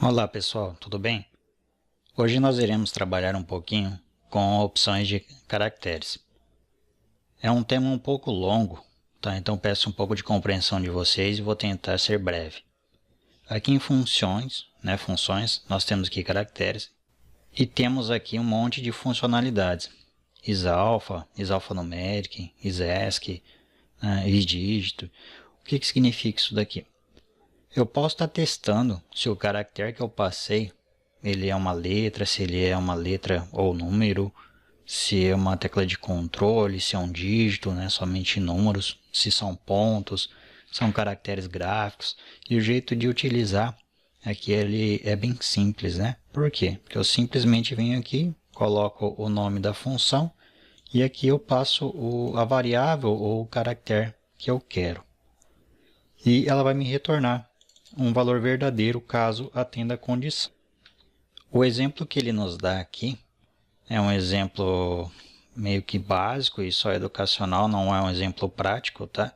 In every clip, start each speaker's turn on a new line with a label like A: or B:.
A: Olá pessoal, tudo bem? Hoje nós iremos trabalhar um pouquinho com opções de caracteres. É um tema um pouco longo, tá? Então peço um pouco de compreensão de vocês e vou tentar ser breve. Aqui em funções, nós temos aqui caracteres e temos aqui um monte de funcionalidades. Isalfa, isalfanumeric, isesc, isdígito. O que significa isso daqui? Eu posso estar testando se o caractere que eu passei, ele é uma letra, se ele é uma letra ou número, se é uma tecla de controle, se é um dígito, somente números, se são pontos, são caracteres gráficos. E o jeito de utilizar aqui ele é bem simples, né? Por quê? Porque eu simplesmente venho aqui, coloco o nome da função e aqui eu passo a variável ou o caractere que eu quero. E ela vai me retornar um valor verdadeiro caso atenda a condição. O exemplo que ele nos dá aqui é um exemplo meio que básico e só educacional, não é um exemplo prático, tá?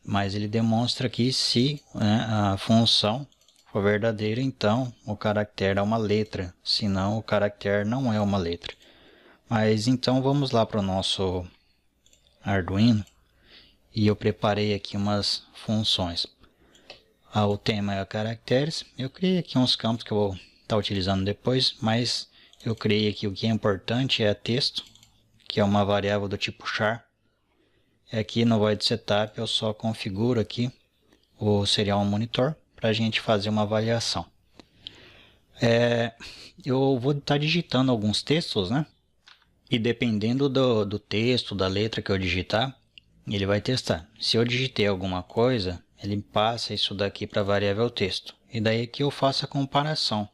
A: Mas ele demonstra que se a função for verdadeira, então o caractere é uma letra, senão o caractere não é uma letra. Mas então vamos lá para o nosso Arduino e eu preparei aqui umas funções. O tema é caracteres. Eu criei aqui uns campos que eu vou estar utilizando depois, mas eu criei aqui o que é importante é texto, que é uma variável do tipo char. Aqui no void setup eu só configuro aqui o serial monitor para a gente fazer uma avaliação. Eu vou estar digitando alguns textos, né? E dependendo do texto, da letra que eu digitar, ele vai testar. Se eu digitei alguma coisa, ele passa isso daqui para a variável texto. E daí que eu faço a comparação.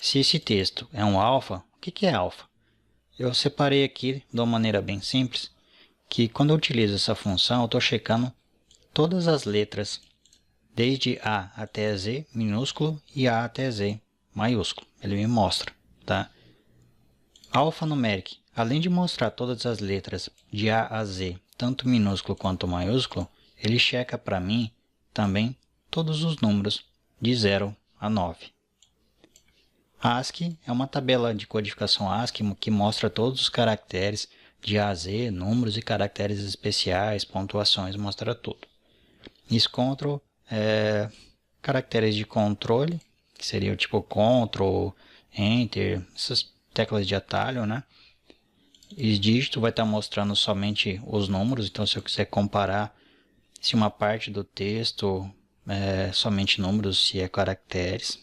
A: Se esse texto é um alfa, o que é alfa? Eu separei aqui de uma maneira bem simples, que quando eu utilizo essa função, eu estou checando todas as letras, desde A até Z minúsculo e A até Z maiúsculo. Ele me mostra, tá? Alfanumeric, além de mostrar todas as letras de A a Z, tanto minúsculo quanto maiúsculo, ele checa para mim também todos os números de 0 a 9. ASCII é uma tabela de codificação ASCII que mostra todos os caracteres de A a Z, números e caracteres especiais, pontuações, mostra tudo. SCONTROL é caracteres de controle, que seria o tipo CTRL, ENTER, essas teclas de atalho, né? E dígito vai estar mostrando somente os números, então se eu quiser comparar se uma parte do texto é somente números, se é caracteres.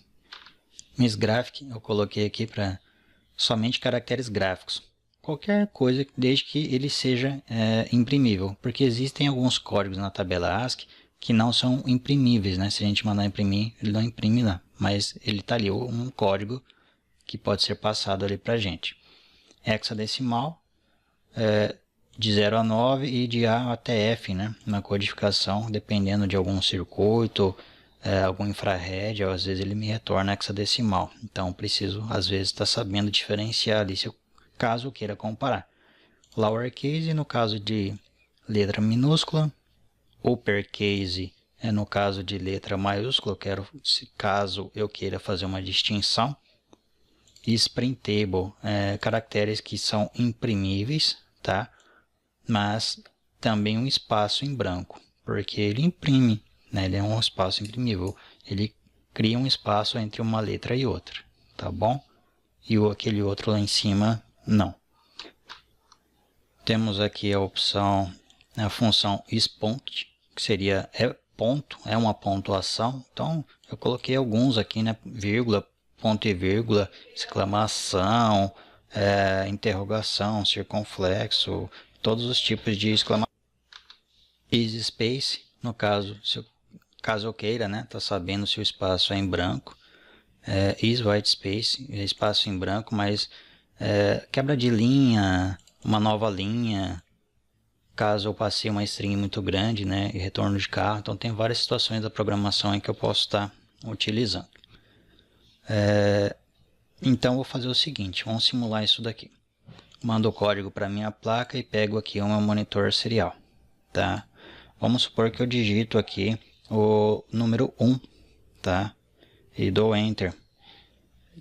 A: MISGRAPHIC eu coloquei aqui para somente caracteres gráficos. Qualquer coisa desde que ele seja imprimível, porque existem alguns códigos na tabela ASCII que não são imprimíveis, né? Se a gente mandar imprimir, ele não imprime lá, mas ele está ali um código que pode ser passado ali para a gente. Hexadecimal, de 0 a 9 e de A até F, né? Na codificação, dependendo de algum circuito, algum infrared, às vezes ele me retorna hexadecimal. Então, preciso, às vezes, estar sabendo diferenciar ali, caso eu queira comparar. Lowercase, no caso de letra minúscula. Uppercase é no caso de letra maiúscula, caso eu queira fazer uma distinção. E sprintable, caracteres que são imprimíveis, tá? Mas também um espaço em branco, porque ele imprime, né? Ele é um espaço imprimível, ele cria um espaço entre uma letra e outra, tá bom? E aquele outro lá em cima, não. Temos aqui a opção, a função isPont, que seria ponto, é uma pontuação. Então, eu coloquei alguns aqui, né? Vírgula, ponto e vírgula, exclamação, interrogação, circunflexo, todos os tipos de exclamação. Is-space, no caso, caso eu queira, né? Tá sabendo se o espaço é em branco. Is-whitespace, espaço em branco, mas quebra de linha, uma nova linha, caso eu passei uma string muito grande, né, e retorno de carro. Então tem várias situações da programação em que eu posso estar utilizando. Então vou fazer o seguinte, vamos simular isso daqui. Mando o código para minha placa e pego aqui o meu monitor serial, tá? Vamos supor que eu digito aqui o número 1, tá? E dou Enter.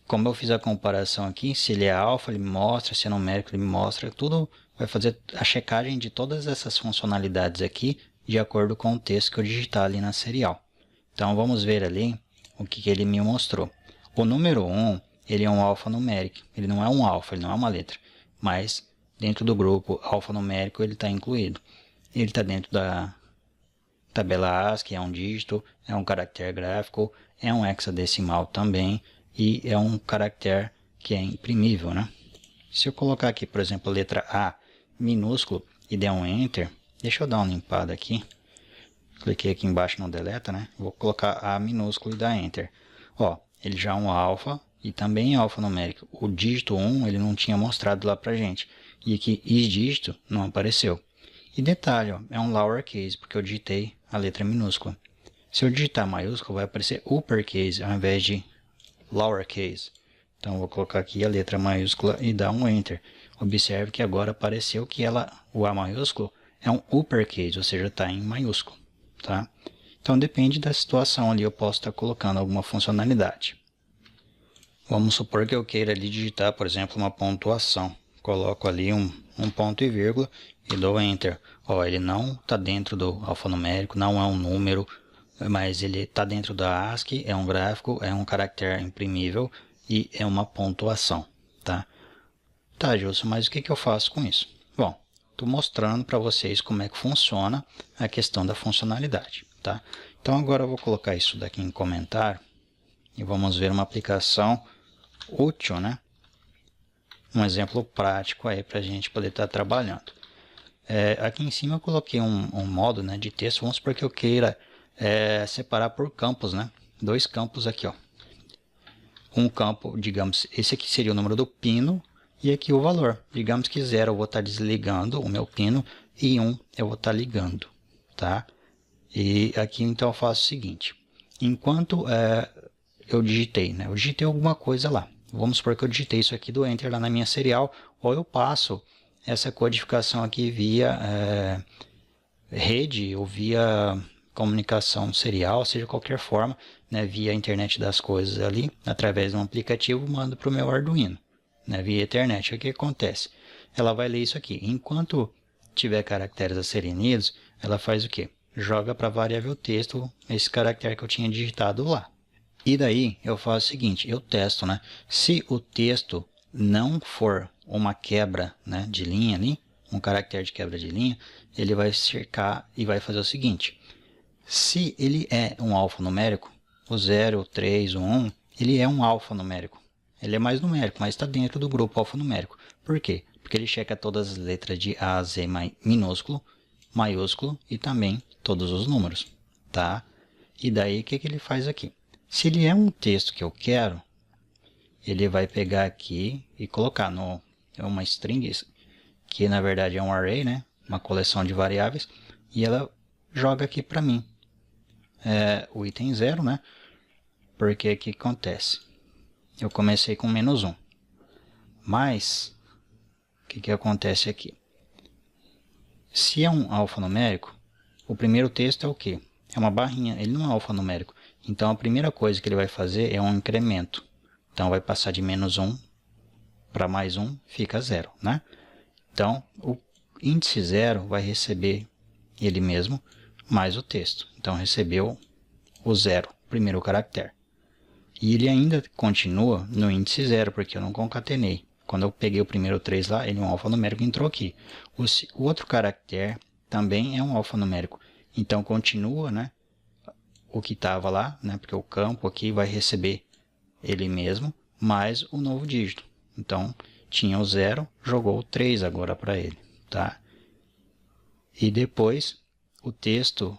A: Como eu fiz a comparação aqui, se ele é alfa, ele me mostra, se é numérico, ele me mostra, tudo vai fazer a checagem de todas essas funcionalidades aqui de acordo com o texto que eu digitar ali na serial. Então vamos ver ali o que ele me mostrou. O número 1, ele é um alfanumérico, ele não é um alfa, ele não é uma letra, mas dentro do grupo alfanumérico ele está incluído. Ele está dentro da tabela ASCII, é um dígito, é um caractere gráfico, é um hexadecimal também e é um caractere que é imprimível, né? Se eu colocar aqui, por exemplo, a letra A minúsculo e der um Enter, deixa eu dar uma limpada aqui. Cliquei aqui embaixo no deleta, né? Vou colocar A minúsculo e dar Enter. Ó, ele já é um alfa e também é alfanumérico. O dígito 1 ele não tinha mostrado lá pra gente. E aqui, is dígito, não apareceu. E detalhe, ó, é um lowercase, porque eu digitei a letra minúscula. Se eu digitar maiúsculo, vai aparecer uppercase ao invés de lowercase. Então, eu vou colocar aqui a letra maiúscula e dar um Enter. Observe que agora apareceu que o A maiúsculo é um uppercase, ou seja, está em maiúsculo. Tá? Então, depende da situação ali, eu posso estar colocando alguma funcionalidade. Vamos supor que eu queira ali digitar, por exemplo, uma pontuação. Coloco ali um ponto e vírgula e dou Enter. Ó, ele não está dentro do alfanumérico, não é um número, mas ele está dentro da ASCII, é um gráfico, é um caractere imprimível e é uma pontuação. Tá, Gilson, mas o que eu faço com isso? Bom, estou mostrando para vocês como é que funciona a questão da funcionalidade. Tá? Então agora eu vou colocar isso daqui em comentário e vamos ver uma aplicação útil, né? Um exemplo prático aí para a gente poder estar trabalhando. Aqui em cima eu coloquei um modo, né, de texto. Vamos supor que eu queira separar por campos, né? Dois campos aqui, ó. Um campo, digamos, esse aqui seria o número do pino e aqui o valor. Digamos que 0 eu vou estar desligando o meu pino e 1 eu vou estar ligando, tá? E aqui então eu faço o seguinte. Enquanto eu digitei, né? Eu digitei alguma coisa lá. Vamos supor que eu digitei isso aqui do Enter lá na minha serial, ou eu passo essa codificação aqui via rede ou via comunicação serial, seja qualquer forma, né, via internet das coisas ali, através de um aplicativo, mando para o meu Arduino, né, via Ethernet. O que acontece? Ela vai ler isso aqui. Enquanto tiver caracteres a serem lidos, ela faz o quê? Joga para a variável texto esse caractere que eu tinha digitado lá. E daí eu faço o seguinte, eu testo, né? Se o texto não for uma quebra, né, de linha ali, um caractere de quebra de linha, ele vai cercar e vai fazer o seguinte. Se ele é um alfanumérico, o 0, o 3, o 1, ele é um alfanumérico. Ele é mais numérico, mas está dentro do grupo alfanumérico. Por quê? Porque ele checa todas as letras de A a Z minúsculo, maiúsculo e também todos os números. Tá? E daí o que ele faz aqui? Se ele é um texto que eu quero, ele vai pegar aqui e colocar uma string, que na verdade é um array, né? Uma coleção de variáveis, e ela joga aqui para mim o item 0, né? Porque o que acontece? Eu comecei com -1, mas o que acontece aqui? Se é um alfanumérico, o primeiro texto é o quê? É uma barrinha, ele não é alfanumérico. Então a primeira coisa que ele vai fazer é um incremento. Então vai passar de -1 para mais 1, fica 0, né? Então o índice 0 vai receber ele mesmo mais o texto. Então recebeu o 0, primeiro caractere. E ele ainda continua no índice 0, porque eu não concatenei. Quando eu peguei o primeiro 3 lá, ele é um alfanumérico e entrou aqui. O outro caractere também é um alfanumérico. Então continua, né, o que estava lá, né, porque o campo aqui vai receber ele mesmo, mais o novo dígito. Então tinha o 0, jogou o 3 agora para ele. Tá? E depois o texto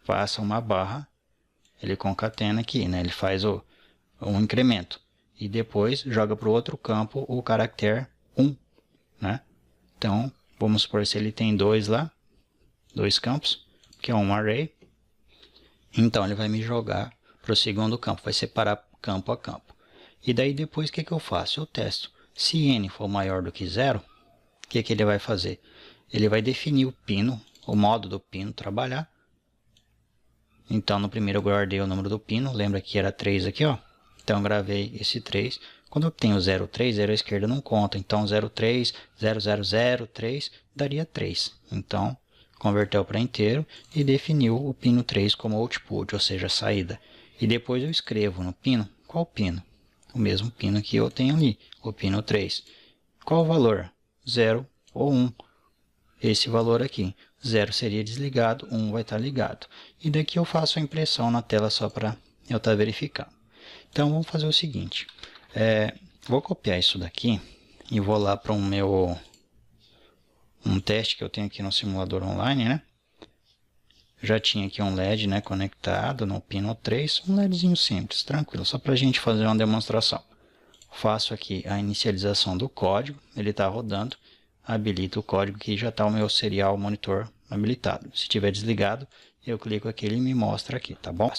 A: passa uma barra, ele concatena aqui, né? Ele faz um incremento. E depois joga para o outro campo o caractere 1. Né? Então, vamos supor se ele tem dois lá, dois campos, que é um array. Então, ele vai me jogar para o segundo campo, vai separar campo a campo. E daí depois o que eu faço? Eu testo. Se n for maior do que 0, o que ele vai fazer? Ele vai definir o pino, o modo do pino trabalhar. Então, no primeiro eu guardei o número do pino, lembra que era 3 aqui, ó. Então, eu gravei esse 3. Quando eu tenho 03, 0 à esquerda não conta. Então, 03, 0003 daria 3. Então, converteu para inteiro e definiu o pino 3 como output, ou seja, saída. E depois eu escrevo no pino, qual pino? O mesmo pino que eu tenho ali, o pino 3. Qual o valor? 0 ou 1. Esse valor aqui. 0 seria desligado, 1 vai estar ligado. E daqui eu faço a impressão na tela só para eu estar verificando. Então, vamos fazer o seguinte. Vou copiar isso daqui e vou lá para um teste que eu tenho aqui no simulador online, né? Já tinha aqui um LED, né, conectado no pino 3, um LEDzinho simples, tranquilo, só para a gente fazer uma demonstração. Faço aqui a inicialização do código, ele está rodando, habilito o código que já está o meu serial monitor habilitado. Se estiver desligado, eu clico aqui e ele me mostra aqui, tá bom?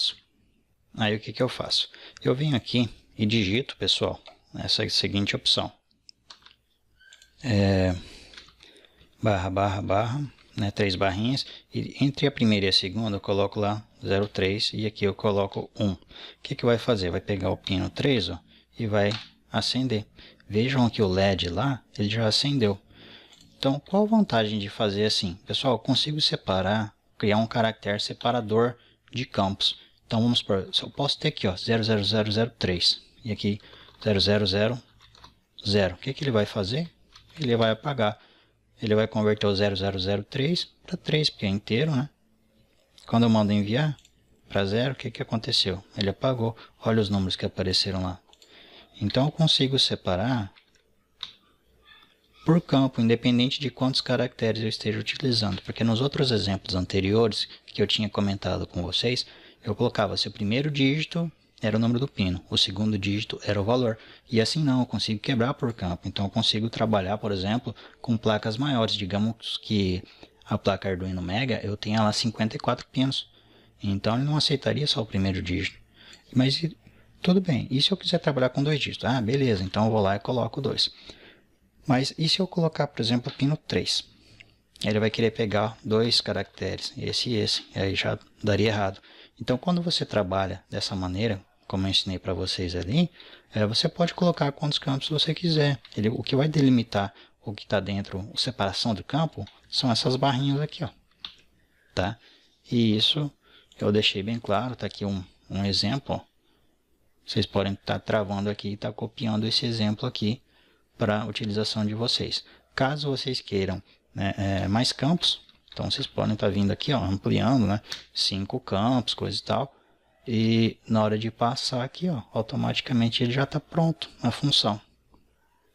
A: Aí o que eu faço? Eu venho aqui e digito, pessoal, essa seguinte opção. Barra, né, 3 barrinhas, e entre a primeira e a segunda eu coloco lá 03 e aqui eu coloco 1. O que vai fazer? Vai pegar o pino 3, ó, e vai acender. Vejam que o LED lá, ele já acendeu. Então, qual a vantagem de fazer assim? Pessoal, eu consigo separar, criar um caractere separador de campos. Então, vamos supor, eu posso ter aqui, ó, 00003 e aqui 0000. O que ele vai fazer? Ele vai apagar. Ele vai converter o 0003 para 3, porque é inteiro, né? Quando eu mando enviar para 0, o que aconteceu? Ele apagou. Olha os números que apareceram lá. Então, eu consigo separar por campo, independente de quantos caracteres eu esteja utilizando. Porque nos outros exemplos anteriores que eu tinha comentado com vocês, eu colocava se o primeiro dígito era o número do pino, o segundo dígito era o valor. E assim não, eu consigo quebrar por campo. Então eu consigo trabalhar, por exemplo, com placas maiores. Digamos que a placa Arduino Mega eu tenha lá 54 pinos. Então ele não aceitaria só o primeiro dígito. Mas tudo bem, e se eu quiser trabalhar com 2 dígitos? Ah, beleza, então eu vou lá e coloco 2. Mas e se eu colocar, por exemplo, o pino 3? Ele vai querer pegar 2 caracteres, esse e esse, e aí já daria errado. Então quando você trabalha dessa maneira, como eu ensinei para vocês ali, você pode colocar quantos campos você quiser. O que vai delimitar o que está dentro, a separação do campo, são essas barrinhas aqui, ó. Tá? E isso eu deixei bem claro, está aqui um exemplo. Ó. Vocês podem estar travando aqui e estar copiando esse exemplo aqui para a utilização de vocês. Caso vocês queiram, né, mais campos, então vocês podem estar vindo aqui, ó, ampliando, né, 5 campos, coisa e tal. E na hora de passar aqui, ó, automaticamente ele já está pronto a função,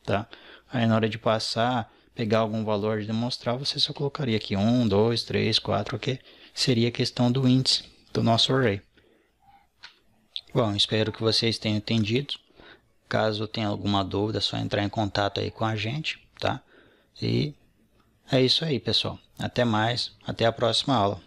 A: tá? Aí na hora de passar, pegar algum valor de demonstrar, você só colocaria aqui 1, 2, 3, 4, que seria a questão do índice do nosso array. Bom, espero que vocês tenham entendido. Caso tenha alguma dúvida, é só entrar em contato aí com a gente, tá? E é isso aí, pessoal. Até mais, até a próxima aula.